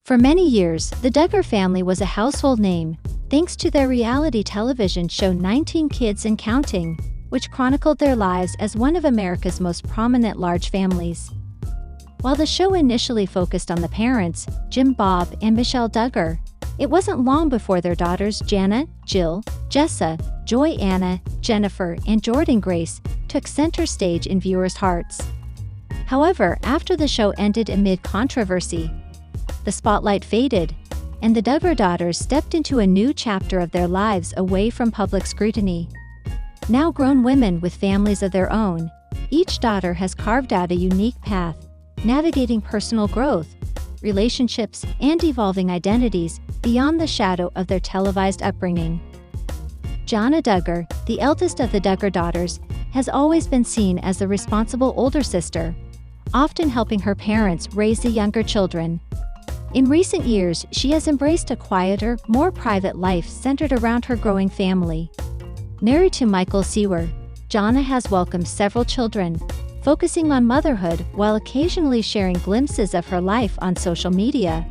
For many years, the Duggar family was a household name, thanks to their reality television show 19 Kids and Counting, which chronicled their lives as one of America's most prominent large families. While the show initially focused on the parents, Jim Bob and Michelle Duggar, it wasn't long before their daughters Jana, Jill, Jessa, Joy Anna, Jennifer, and Jordan Grace took center stage in viewers' hearts. However, after the show ended amid controversy, the spotlight faded, and the Duggar daughters stepped into a new chapter of their lives away from public scrutiny. Now grown women with families of their own, each daughter has carved out a unique path, navigating personal growth, relationships, and evolving identities beyond the shadow of their televised upbringing. Jana Duggar, the eldest of the Duggar daughters, has always been seen as the responsible older sister, often helping her parents raise the younger children. In recent years, she has embraced a quieter, more private life centered around her growing family. Married to Michael Sewer, Jana has welcomed several children, focusing on motherhood while occasionally sharing glimpses of her life on social media.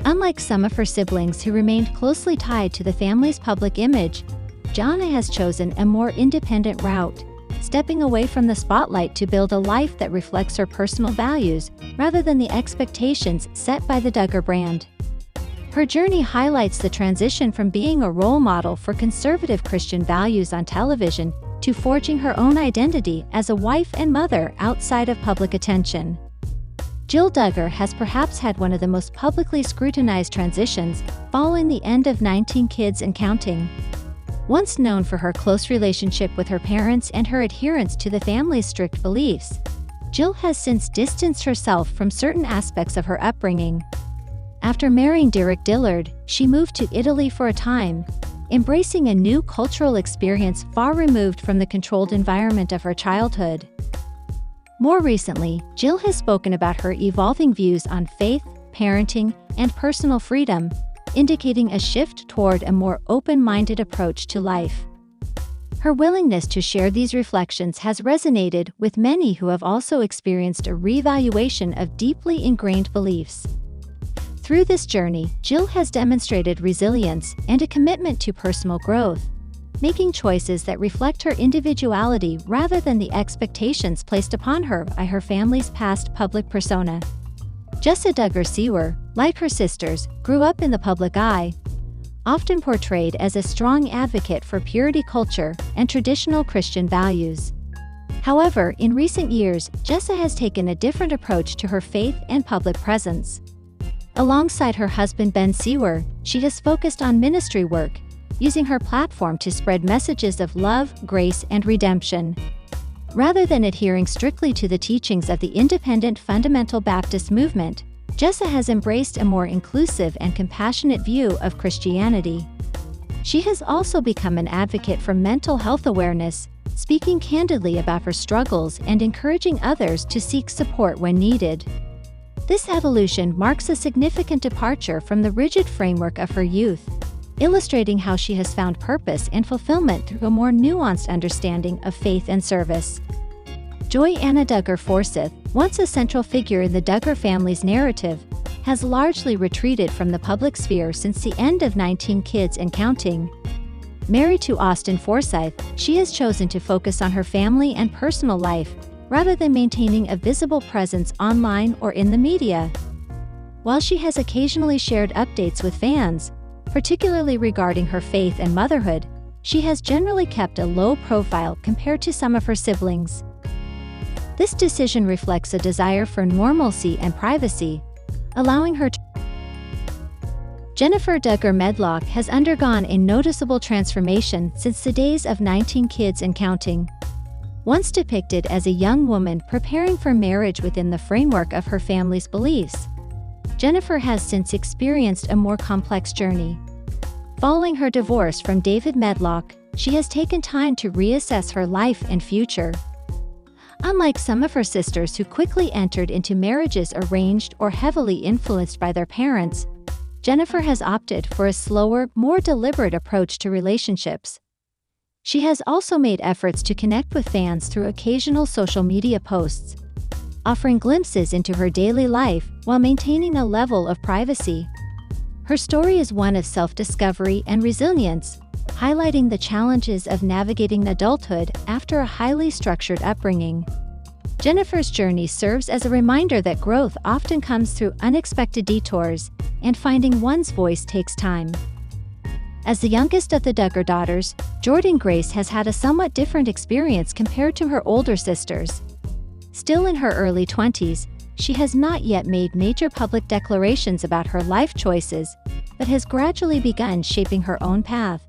Unlike some of her siblings who remained closely tied to the family's public image, Jana has chosen a more independent route, stepping away from the spotlight to build a life that reflects her personal values rather than the expectations set by the Duggar brand. Her journey highlights the transition from being a role model for conservative Christian values on television to forging her own identity as a wife and mother outside of public attention. Jill Duggar has perhaps had one of the most publicly scrutinized transitions following the end of 19 Kids and Counting. Once known for her close relationship with her parents and her adherence to the family's strict beliefs, Jill has since distanced herself from certain aspects of her upbringing. After marrying Derek Dillard, she moved to Italy for a time, embracing a new cultural experience far removed from the controlled environment of her childhood. More recently, Jill has spoken about her evolving views on faith, parenting, and personal freedom, indicating a shift toward a more open-minded approach to life. Her willingness to share these reflections has resonated with many who have also experienced a reevaluation of deeply ingrained beliefs. Through this journey, Jill has demonstrated resilience and a commitment to personal growth, making choices that reflect her individuality rather than the expectations placed upon her by her family's past public persona. Jessa Duggar Sewer, like her sisters, grew up in the public eye, often portrayed as a strong advocate for purity culture and traditional Christian values. However, in recent years, Jessa has taken a different approach to her faith and public presence. Alongside her husband Ben Sewer, she has focused on ministry work, using her platform to spread messages of love, grace, and redemption. Rather than adhering strictly to the teachings of the independent fundamental Baptist movement, Jessa has embraced a more inclusive and compassionate view of Christianity. She has also become an advocate for mental health awareness, speaking candidly about her struggles and encouraging others to seek support when needed. This evolution marks a significant departure from the rigid framework of her youth, illustrating how she has found purpose and fulfillment through a more nuanced understanding of faith and service. Joy Anna Duggar Forsyth, once a central figure in the Duggar family's narrative, has largely retreated from the public sphere since the end of 19 Kids and Counting. Married to Austin Forsyth, she has chosen to focus on her family and personal life, rather than maintaining a visible presence online or in the media. While she has occasionally shared updates with fans, particularly regarding her faith and motherhood, she has generally kept a low profile compared to some of her siblings. This decision reflects a desire for normalcy and privacy, allowing her to. Jennifer Duggar Medlock has undergone a noticeable transformation since the days of 19 Kids and Counting. Once depicted as a young woman preparing for marriage within the framework of her family's beliefs, Jennifer has since experienced a more complex journey. Following her divorce from David Medlock, she has taken time to reassess her life and future. Unlike some of her sisters who quickly entered into marriages arranged or heavily influenced by their parents, Jennifer has opted for a slower, more deliberate approach to relationships. She has also made efforts to connect with fans through occasional social media posts. offering glimpses into her daily life while maintaining a level of privacy. Her story is one of self-discovery and resilience, highlighting the challenges of navigating adulthood after a highly structured upbringing. Jennifer's journey serves as a reminder that growth often comes through unexpected detours, and finding one's voice takes time. As the youngest of the Duggar daughters, Jordan Grace has had a somewhat different experience compared to her older sisters. Still in her early 20s, she has not yet made major public declarations about her life choices, but has gradually begun shaping her own path.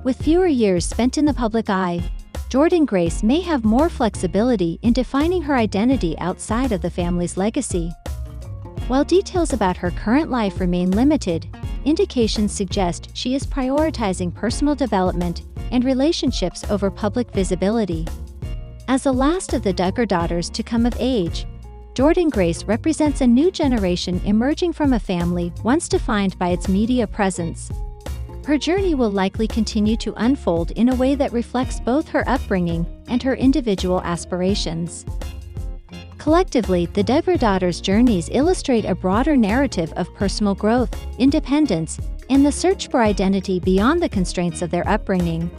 With fewer years spent in the public eye, Jordan Grace may have more flexibility in defining her identity outside of the family's legacy. While details about her current life remain limited, indications suggest she is prioritizing personal development and relationships over public visibility. As the last of the Duggar daughters to come of age, Jordan Grace represents a new generation emerging from a family once defined by its media presence. Her journey will likely continue to unfold in a way that reflects both her upbringing and her individual aspirations. Collectively, the Duggar daughters' journeys illustrate a broader narrative of personal growth, independence, and the search for identity beyond the constraints of their upbringing.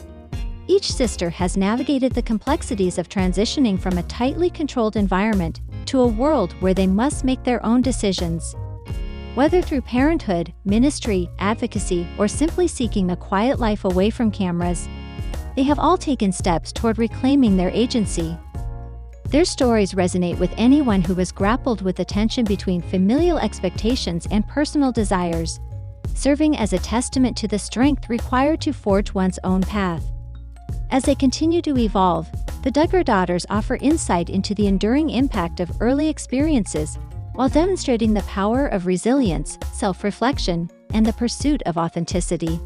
Each sister has navigated the complexities of transitioning from a tightly controlled environment to a world where they must make their own decisions. Whether through parenthood, ministry, advocacy, or simply seeking a quiet life away from cameras, they have all taken steps toward reclaiming their agency. Their stories resonate with anyone who has grappled with the tension between familial expectations and personal desires, serving as a testament to the strength required to forge one's own path. As they continue to evolve, the Duggar daughters offer insight into the enduring impact of early experiences, while demonstrating the power of resilience, self-reflection, and the pursuit of authenticity.